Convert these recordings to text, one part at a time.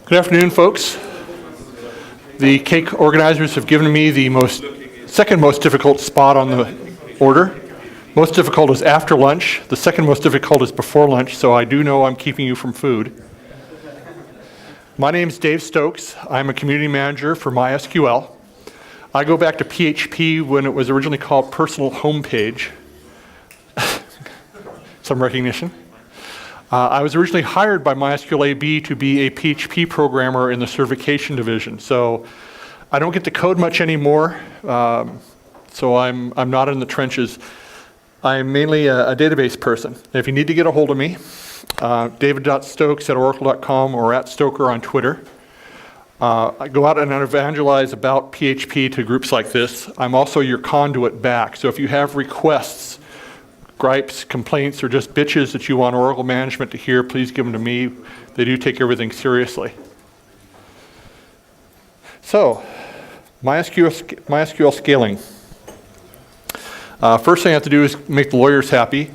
Good afternoon, folks. The cake organizers have given me the second most difficult spot on the order. Most difficult is after lunch. The second most difficult is before lunch, so I do know I'm keeping you from food. My name is Dave Stokes. I'm a community manager for MySQL. I go back to PHP when it was originally called Personal Homepage. Some recognition. I was originally hired by MySQL AB to be a PHP programmer in the certification division. So I don't get to code much anymore. So I'm not in the trenches. I'm mainly a database person. If you need to get a hold of me, david.stokes@oracle.com or @Stoker on Twitter. I go out and evangelize about PHP to groups like this. I'm also your conduit back. So if you have requests, gripes, complaints, or just bitches that you want Oracle management to hear, please give them to me. They do take everything seriously. So, MySQL scaling. First thing I have to do is make the lawyers happy.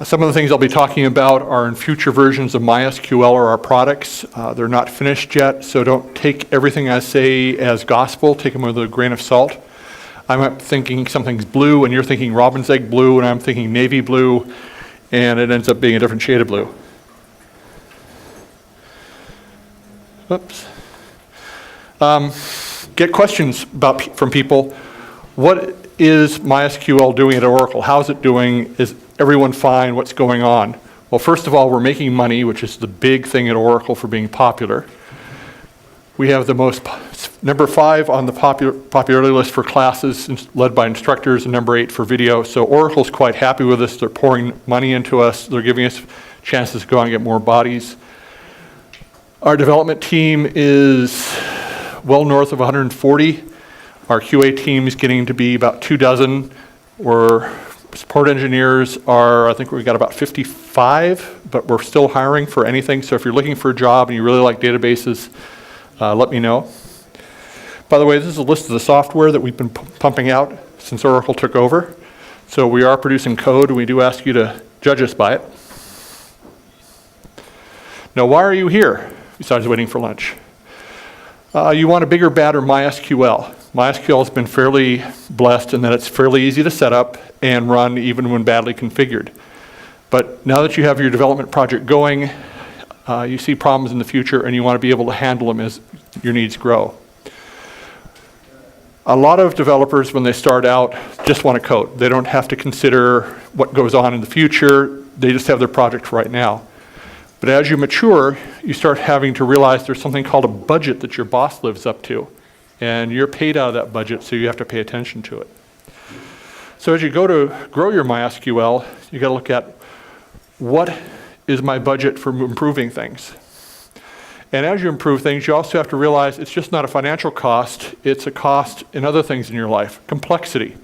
Some of the things I'll be talking about are in future versions of MySQL or our products. They're not finished yet, so don't take everything I say as gospel. Take them with a grain of salt. I'm thinking something's blue, and you're thinking robin's egg blue, and I'm thinking navy blue, and it ends up being a different shade of blue. Oops. Get questions from people. What is MySQL doing at Oracle? How's it doing? Is everyone fine? What's going on? Well, first of all, we're making money, which is the big thing at Oracle for being popular. We have the number 5 on the popularity list for classes led by instructors and number 8 for video. So Oracle's quite happy with us. They're pouring money into us. They're giving us chances to go out and get more bodies. Our development team is well north of 140. Our QA team is getting to be about 24. Our support engineers are, I think we've got about 55, but we're still hiring for anything. So if you're looking for a job and you really like databases, let me know. By the way, this is a list of the software that we've been pumping out since Oracle took over. So we are producing code, and we do ask you to judge us by it. Now, why are you here, besides waiting for lunch? You want a bigger, badder MySQL. MySQL has been fairly blessed in that it's fairly easy to set up and run even when badly configured. But now that you have your development project going, you see problems in the future, and you want to be able to handle them as your needs grow. A lot of developers, when they start out, just want to code. They don't have to consider what goes on in the future. They just have their project right now. But as you mature, you start having to realize there's something called a budget that your boss lives up to. And you're paid out of that budget, so you have to pay attention to it. So as you go to grow your MySQL, you got to look at what is my budget for improving things. And as you improve things, you also have to realize it's just not a financial cost, it's a cost in other things in your life. Complexity.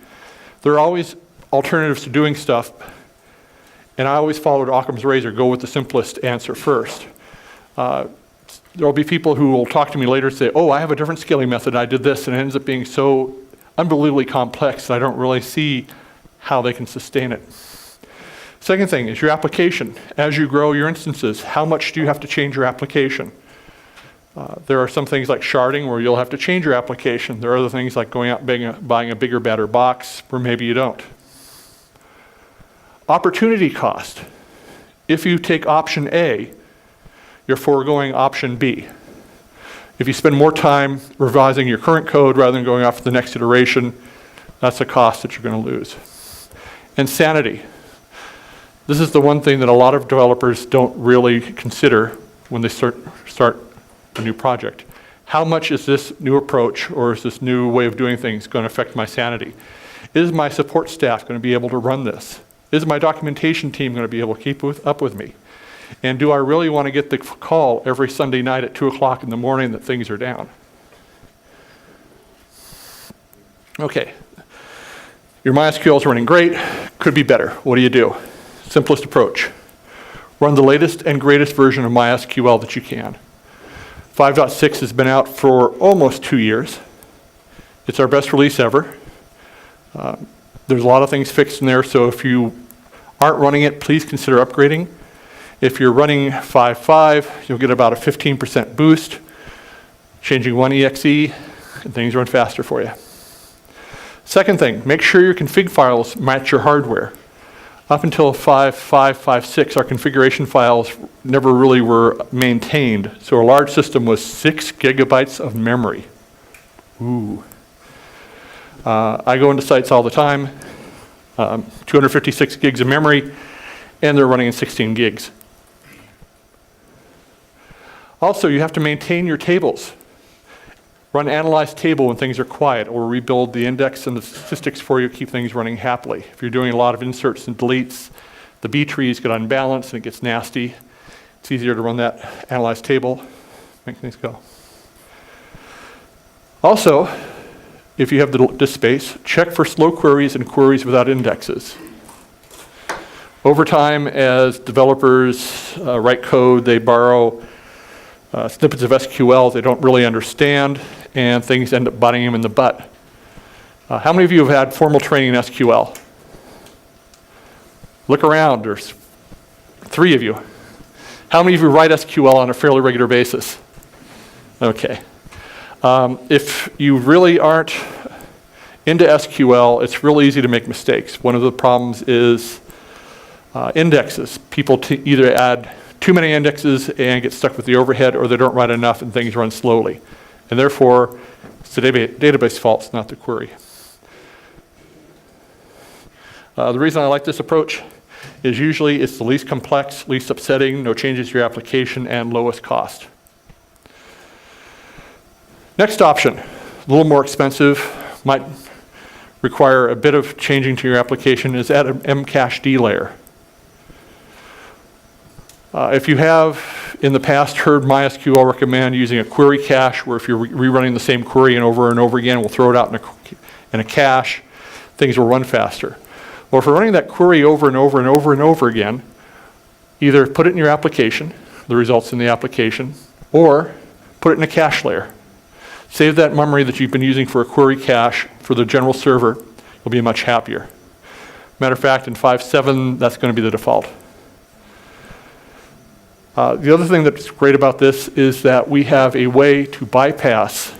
There are always alternatives to doing stuff, and I always followed Occam's razor, go with the simplest answer first. There will be people who will talk to me later and say, oh, I have a different scaling method, I did this, and it ends up being so unbelievably complex that I don't really see how they can sustain it. Second thing is your application. As you grow your instances, how much do you have to change your application? There are some things like sharding where you'll have to change your application. There are other things like going out and buying a bigger, better box where maybe you don't. Opportunity cost. If you take option A, you're foregoing option B. If you spend more time revising your current code rather than going off to the next iteration, that's a cost that you're going to lose. And sanity. This is the one thing that a lot of developers don't really consider when they start a new project. How much is this new approach or is this new way of doing things going to affect my sanity? Is my support staff going to be able to run this? Is my documentation team going to be able to keep up with me? And do I really want to get the call every Sunday night at 2 o'clock in the morning that things are down? Okay. Your MySQL is running great, could be better. What do? Simplest approach. Run the latest and greatest version of MySQL that you can. 5.6 has been out for almost 2 years. It's our best release ever. There's a lot of things fixed in there, so if you aren't running it, please consider upgrading. If you're running 5.5, you'll get about a 15% boost. Changing one exe, and things run faster for you. Second thing, make sure your config files match your hardware. Up until 5.5, 5.6, our configuration files never really were maintained. So a large system was 6 gigabytes of memory. Ooh. I go into sites all the time, 256 gigs of memory, and they're running in 16 gigs. Also, you have to maintain your tables. Run analyze table when things are quiet, or rebuild the index and the statistics for you, keep things running happily. If you're doing a lot of inserts and deletes, the B trees get unbalanced and it gets nasty. It's easier to run that analyze table, make things go. Also, if you have the disk space, check for slow queries and queries without indexes. Over time, as developers write code, they borrow snippets of SQL they don't really understand, and things end up butting them in the butt. How many of you have had formal training in SQL? Look around, there's 3 of you. How many of you write SQL on a fairly regular basis? Okay. If you really aren't into SQL, it's real easy to make mistakes. One of the problems is indexes. People either add too many indexes and get stuck with the overhead, or they don't write enough and things run slowly. And therefore, it's the database fault, it's not the query. The reason I like this approach is usually it's the least complex, least upsetting, no changes to your application, and lowest cost. Next option, a little more expensive, might require a bit of changing to your application, is add an Memcache D layer. If you have in the past heard MySQL recommend using a query cache, where if you're rerunning the same query and over again, we'll throw it out in a cache, things will run faster. Well, if we're running that query over and over again, either put it in your application, the results in the application, or put it in a cache layer. Save that memory that you've been using for a query cache for the general server. You'll be much happier. Matter of fact, in 5.7, that's going to be the default. The other thing that's great about this is that we have a way to bypass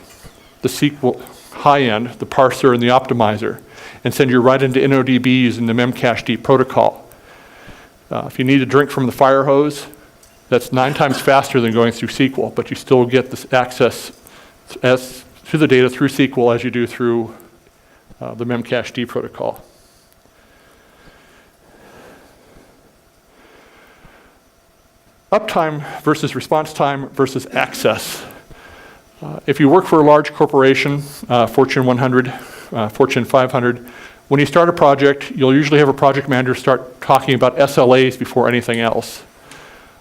the SQL high-end, the parser and the optimizer, and send you right into NODB using the Memcache D protocol. If you need a drink from the fire hose, that's 9 times faster than going through SQL, but you still get this access to the data through SQL as you do through the Memcache D protocol. Uptime versus response time versus access. If you work for a large corporation, Fortune 100, Fortune 500, when you start a project, you'll usually have a project manager start talking about SLAs before anything else.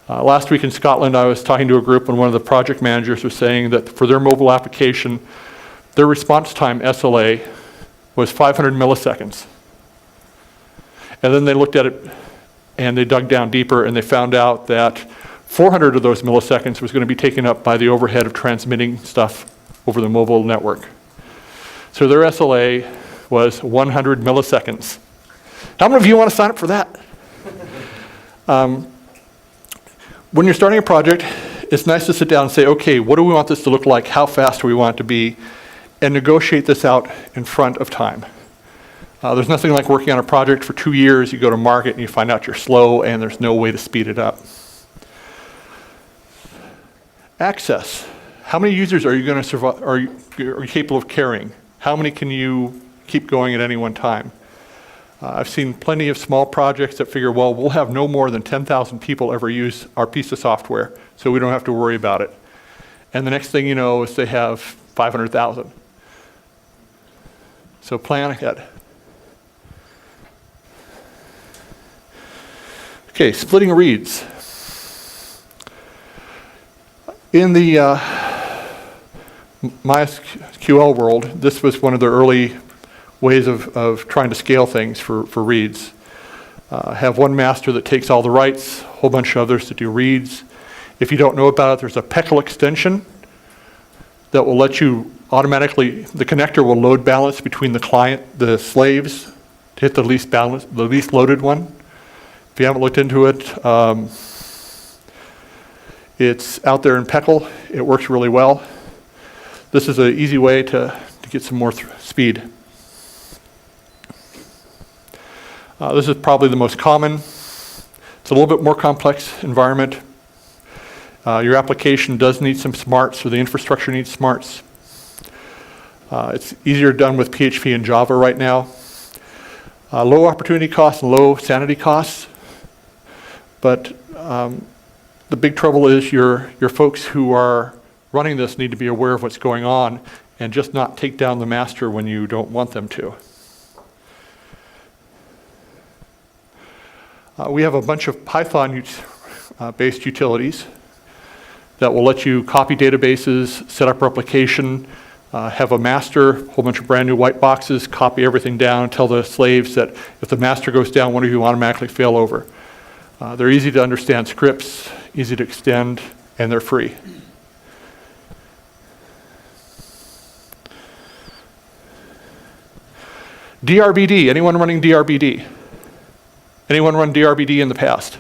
Last week in Scotland, I was talking to a group and one of the project managers was saying that for their mobile application, their response time SLA was 500 milliseconds. And then they looked at it and they dug down deeper and they found out that 400 of those milliseconds was going to be taken up by the overhead of transmitting stuff over the mobile network. So their SLA was 100 milliseconds. How many of you want to sign up for that? When you're starting a project, it's nice to sit down and say, okay, what do we want this to look like? How fast do we want it to be? And negotiate this out in front of time. There's nothing like working on a project for 2 years, you go to market and you find out you're slow and there's no way to speed it up. Access. How many users are you going to survive, are you capable of carrying? How many can you keep going at any one time? I've seen plenty of small projects that figure, well, we'll have no more than 10,000 people ever use our piece of software, so we don't have to worry about it. And the next thing you know is they have 500,000. So plan ahead. Okay, splitting reads. In the MySQL world, this was one of the early ways of trying to scale things for reads. Have one master that takes all the writes, a whole bunch of others that do reads. If you don't know about it, there's a PECL extension that will let you automatically, the connector will load balance between the client, the slaves, to hit the least balance, the least loaded one. If you haven't looked into it, It's out there in Peckle. It works really well. This is an easy way to get some more speed. This is probably the most common. It's a little bit more complex environment. Your application does need some smarts, or the infrastructure needs smarts. It's easier done with PHP and Java right now. Low opportunity costs and low sanity costs. But the big trouble is your folks who are running this need to be aware of what's going on and just not take down the master when you don't want them to. We have a bunch of Python-based utilities that will let you copy databases, set up replication, have a master, a whole bunch of brand new white boxes, copy everything down, tell the slaves that if the master goes down, one of you automatically fail over. They're easy to understand scripts, easy to extend, and they're free. DRBD, anyone running DRBD? Anyone run DRBD in the past?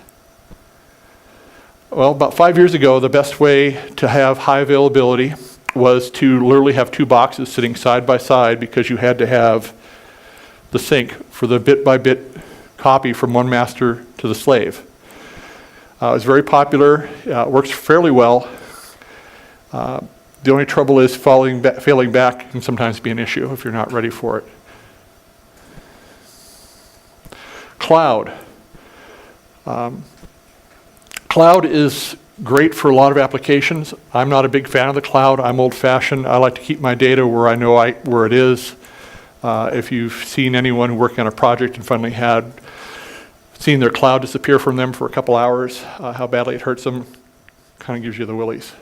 Well, about 5 years ago, the best way to have high availability was to literally have two boxes sitting side by side, because you had to have the sync for the bit-by-bit copy from one master to the slave. It was very popular. It works fairly well. The only trouble is failing back can sometimes be an issue if you're not ready for it. Cloud. Cloud is great for a lot of applications. I'm not a big fan of the cloud. I'm old-fashioned. I like to keep my data where I know where it is. If you've seen anyone working on a project and finally seen their cloud disappear from them for a couple hours, how badly it hurts them, kind of gives you the willies.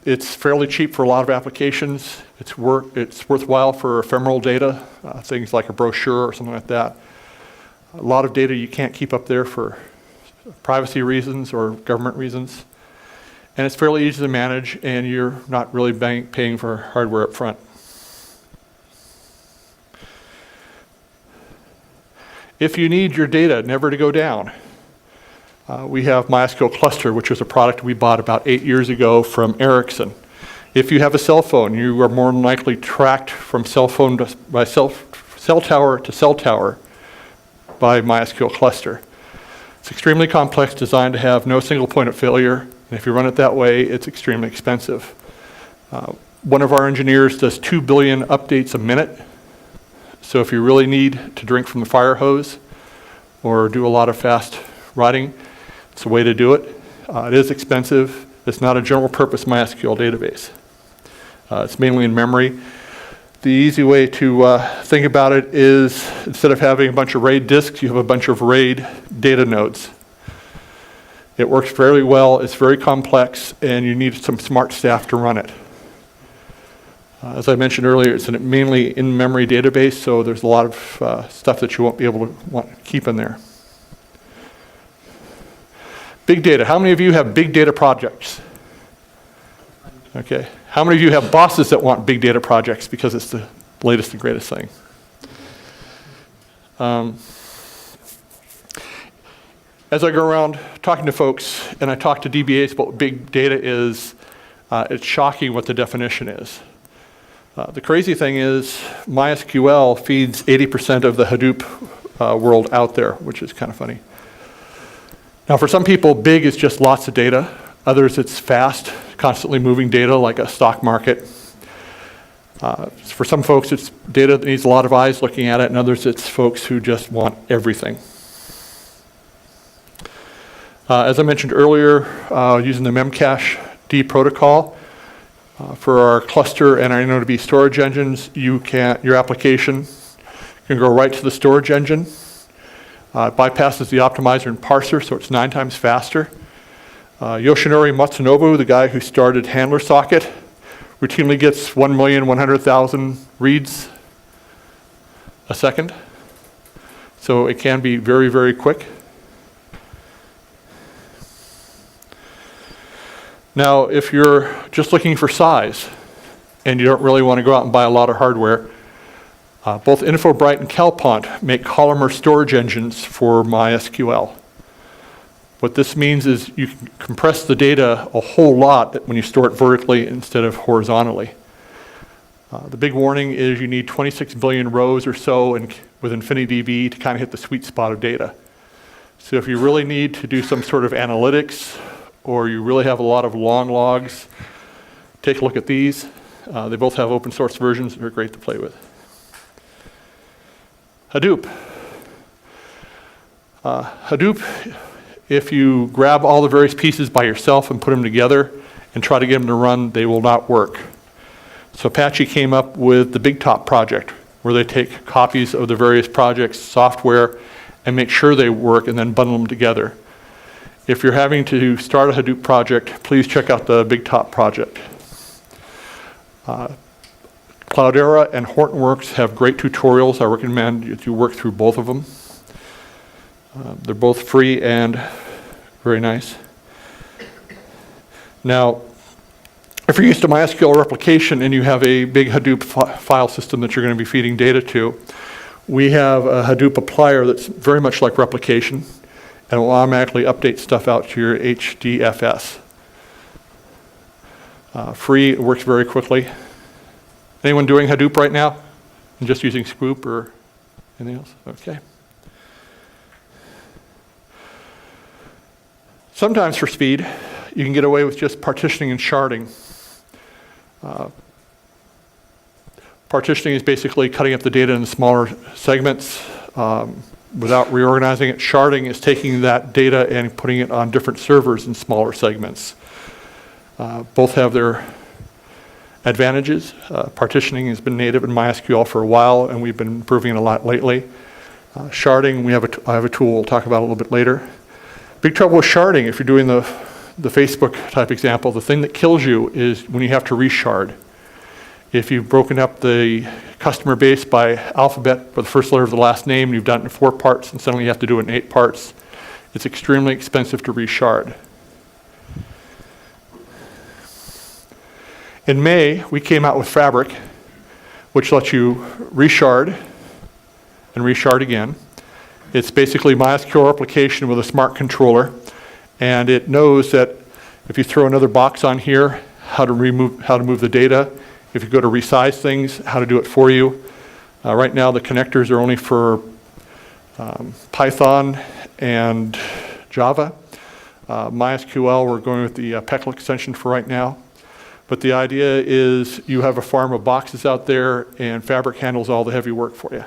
It's fairly cheap for a lot of applications. It's worthwhile for ephemeral data, things like a brochure or something like that. A lot of data you can't keep up there for privacy reasons or government reasons. And it's fairly easy to manage, and you're not really paying for hardware up front. If you need your data never to go down, we have MySQL Cluster, which was a product we bought about 8 years ago from Ericsson. If you have a cell phone, you are more than likely tracked from cell tower to cell tower by MySQL Cluster. It's extremely complex, designed to have no single point of failure, and if you run it that way, it's extremely expensive. One of our engineers does 2 billion updates a minute, so if you really need to drink from the fire hose or do a lot of fast writing, it's a way to do it. It is expensive. It's not a general purpose MySQL database. It's mainly in memory. The easy way to think about it is, instead of having a bunch of RAID disks, you have a bunch of RAID data nodes. It works very well, it's very complex, and you need some smart staff to run it. As I mentioned earlier, it's a mainly in-memory database, so there's a lot of stuff that you won't be able to keep in there. Big data. How many of you have big data projects? Okay. How many of you have bosses that want big data projects because it's the latest and greatest thing? As I go around talking to folks, and I talk to DBAs about what big data is, it's shocking what the definition is. The crazy thing is MySQL feeds 80% of the Hadoop world out there, which is kind of funny. Now for some people, big is just lots of data. Others, it's fast, constantly moving data like a stock market. For some folks, it's data that needs a lot of eyes looking at it, and others, it's folks who just want everything. As I mentioned earlier, using the Memcache D protocol, for our cluster and our NoDB storage engines, your application can go right to the storage engine. It bypasses the optimizer and parser, so it's 9 times faster. Yoshinori Matsunobu, the guy who started Handler Socket, routinely gets 1,100,000 reads a second. So it can be very, very quick. Now, if you're just looking for size and you don't really want to go out and buy a lot of hardware, both InfoBright and CalPont make Polymer storage engines for MySQL. What this means is you can compress the data a whole lot when you store it vertically instead of horizontally. The big warning is you need 26 billion rows or so with InfiniDB to kind of hit the sweet spot of data. So if you really need to do some sort of analytics, or you really have a lot of long logs, take a look at these. They both have open source versions that are great to play with. Hadoop. Hadoop, if you grab all the various pieces by yourself and put them together and try to get them to run, they will not work. So Apache came up with the Big Top project, where they take copies of the various projects' software and make sure they work and then bundle them together. If you're having to start a Hadoop project, please check out the Big Top project. Cloudera and Hortonworks have great tutorials. I recommend that you work through both of them. They're both free and very nice. Now, if you're used to MySQL replication and you have a big Hadoop file system that you're going to be feeding data to, we have a Hadoop applier that's very much like replication, and will automatically update stuff out to your HDFS. Free, it works very quickly. Anyone doing Hadoop right now? And just using Scoop or anything else? Okay. Sometimes for speed, you can get away with just partitioning and sharding. Partitioning is basically cutting up the data into smaller segments without reorganizing it. Sharding is taking that data and putting it on different servers in smaller segments. Both have their advantages. Partitioning has been native in MySQL for a while, and we've been improving it a lot lately. Sharding, I have a tool we'll talk about a little bit later. Big trouble with sharding, if you're doing the Facebook type example, the thing that kills you is when you have to reshard. If you've broken up the customer base by alphabet for the first letter of the last name, and you've done it in 4 parts, and suddenly you have to do it in 8 parts, it's extremely expensive to reshard. In May, we came out with Fabric, which lets you reshard and reshard again. It's basically MySQL replication with a smart controller, and it knows that if you throw another box on here, how to move the data. If you go to resize things, how to do it for you. Right now, the connectors are only for Python and Java. MySQL, we're going with the PECL extension for right now. But the idea is you have a farm of boxes out there, and Fabric handles all the heavy work for you.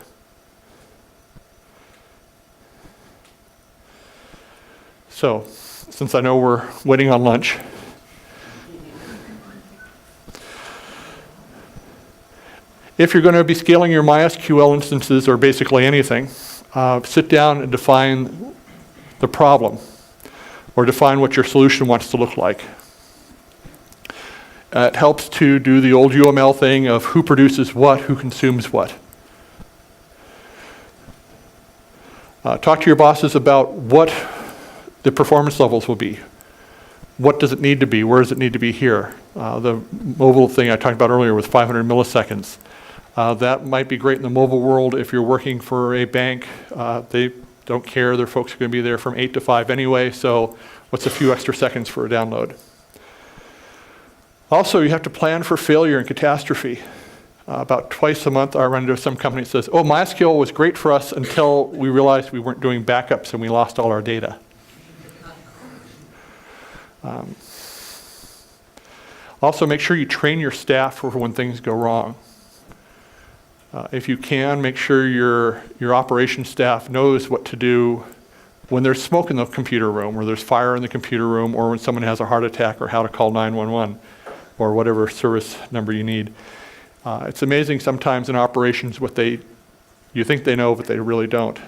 So, since I know we're waiting on lunch, if you're going to be scaling your MySQL instances, or basically anything, sit down and define the problem, or define what your solution wants to look like. It helps to do the old UML thing of who produces what, who consumes what. Talk to your bosses about what the performance levels will be. What does it need to be? Where does it need to be here? The mobile thing I talked about earlier with 500 milliseconds. That might be great in the mobile world if you're working for a bank. They don't care. Their folks are going to be there from 8 to 5 anyway, so what's a few extra seconds for a download? Also, you have to plan for failure and catastrophe. About twice a month, I run into some company that says, oh, MySQL was great for us until we realized we weren't doing backups and we lost all our data. Also, make sure you train your staff for when things go wrong. If you can, make sure your operations staff knows what to do when there's smoke in the computer room, or there's fire in the computer room, or when someone has a heart attack, or how to call 911, or whatever service number you need. It's amazing sometimes in operations what you think they know, but they really don't.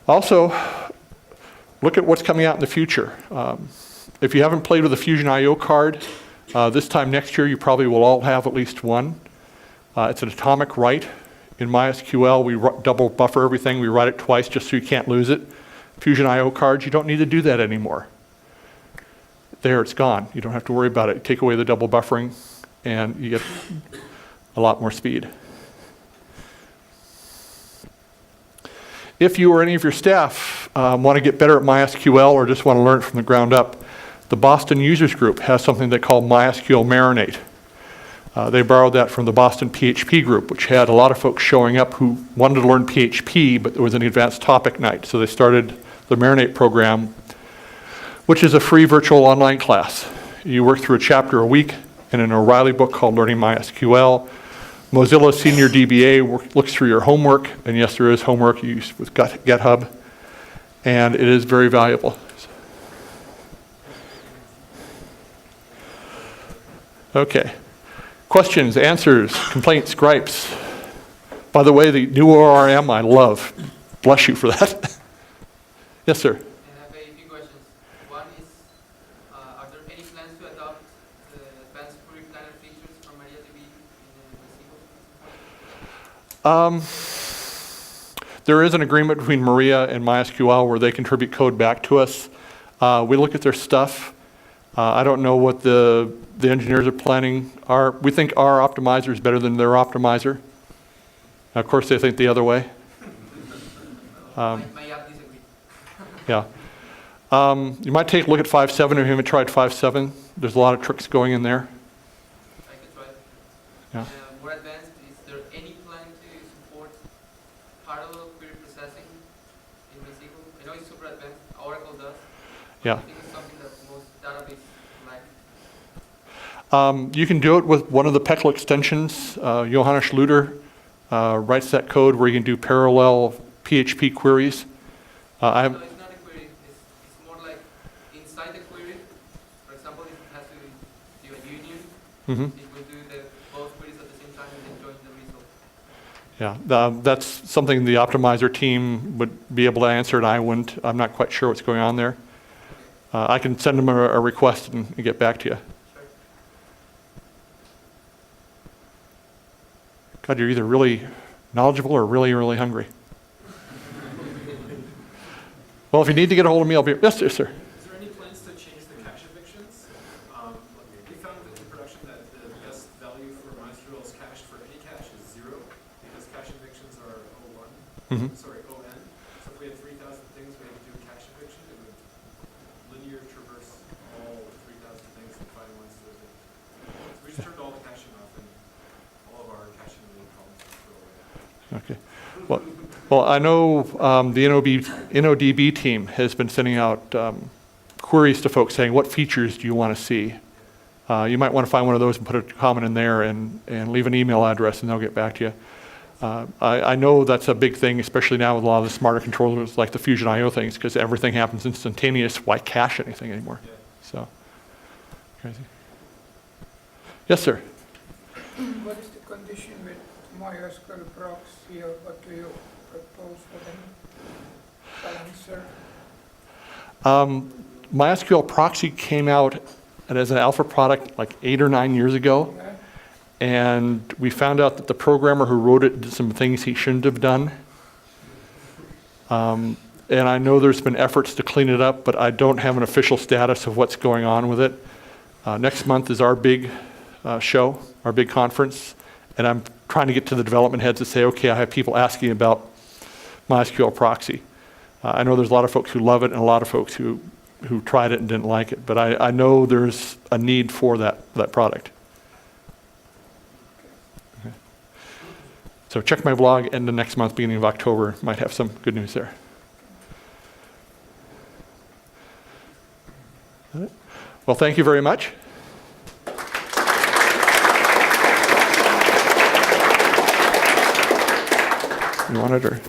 Also, look at what's coming out in the future. If you haven't played with a Fusion IO card, this time next year you probably will all have at least one. It's an atomic write. In MySQL, we double buffer everything. We write it twice just so you can't lose it. Fusion IO cards, you don't need to do that anymore. There, it's gone. You don't have to worry about it. Take away the double buffering, and you get a lot more speed. If you or any of your staff want to get better at MySQL or just want to learn it from the ground up, the Boston Users Group has something they call MySQL Marinade. They borrowed that from the Boston PHP group, which had a lot of folks showing up who wanted to learn PHP, but there was an advanced topic night. So they started the Marinade program, which is a free virtual online class. You work through a chapter a week in an O'Reilly book called Learning MySQL. Mozilla Senior DBA looks through your homework, and yes, there is homework used with GitHub, and it is very valuable. Okay. Questions, answers, complaints, gripes. By the way, the new ORM I love. Bless you for that. Yes, sir. I have a few questions. One is, are there any plans to adopt the advanced query planner features from MariaDB in MySQL? There is an agreement between Maria and MySQL where they contribute code back to us. We look at their stuff. I don't know what the engineers are planning. We think our optimizer is better than their optimizer. Now, of course, they think the other way. My app disagree. Yeah. You might take a look at 5.7 if you haven't tried 5.7. There's a lot of tricks going in there. I could try it. Yeah. More advanced, is there any plan to support parallel query processing in MySQL? I know it's super advanced. Oracle does. Yeah. I think it's something that most databases lack. You can do it with one of the PECL extensions. Johannes Schluter writes that code where you can do parallel PHP queries. No, it's not a query. It's more like inside the query. For example, if it has to do a union, it will do both queries at the same time and then join the result. Yeah, that's something the optimizer team would be able to answer, and I wouldn't. I'm not quite sure what's going on there. I can send them a request and get back to you. Sure. God, you're either really knowledgeable or really, really hungry. Well, if you need to get a hold of me, I'll be... Yes, sir. Is there any plans to change the cache evictions? We found in production that the best value for MySQL's cache for any cache is 0, because cache evictions are O1, sorry, ON. So if we had 3,000 things, we had to do a cache eviction, it would linear traverse all 3,000 things and find ones to evict. So we just turned all the caching off, and all of our caching related problems are thrown away. Okay. Well, I know the NODB team has been sending out queries to folks saying, what features do you want to see? You might want to find one of those and put a comment in there and leave an email address, and they'll get back to you. I know that's a big thing, especially now with a lot of the smarter controllers like the Fusion IO things, because everything happens instantaneous. Why cache anything anymore? Yeah. So, crazy. Yes, sir. What is the condition with MySQL proxy, or what do you propose for them? Balancer? MySQL proxy came out as an alpha product like 8 or 9 years ago, Yeah. and we found out that the programmer who wrote it did some things he shouldn't have done. And I know there's been efforts to clean it up, but I don't have an official status of what's going on with it. Next month is our big show, our big conference, and I'm trying to get to the development heads to say, okay, I have people asking about MySQL proxy. I know there's a lot of folks who love it and a lot of folks who tried it and didn't like it, but I know there's a need for that product. Okay. So check my blog, end of next month, beginning of October, might have some good news there. All right. Well, thank you very much. You want it or?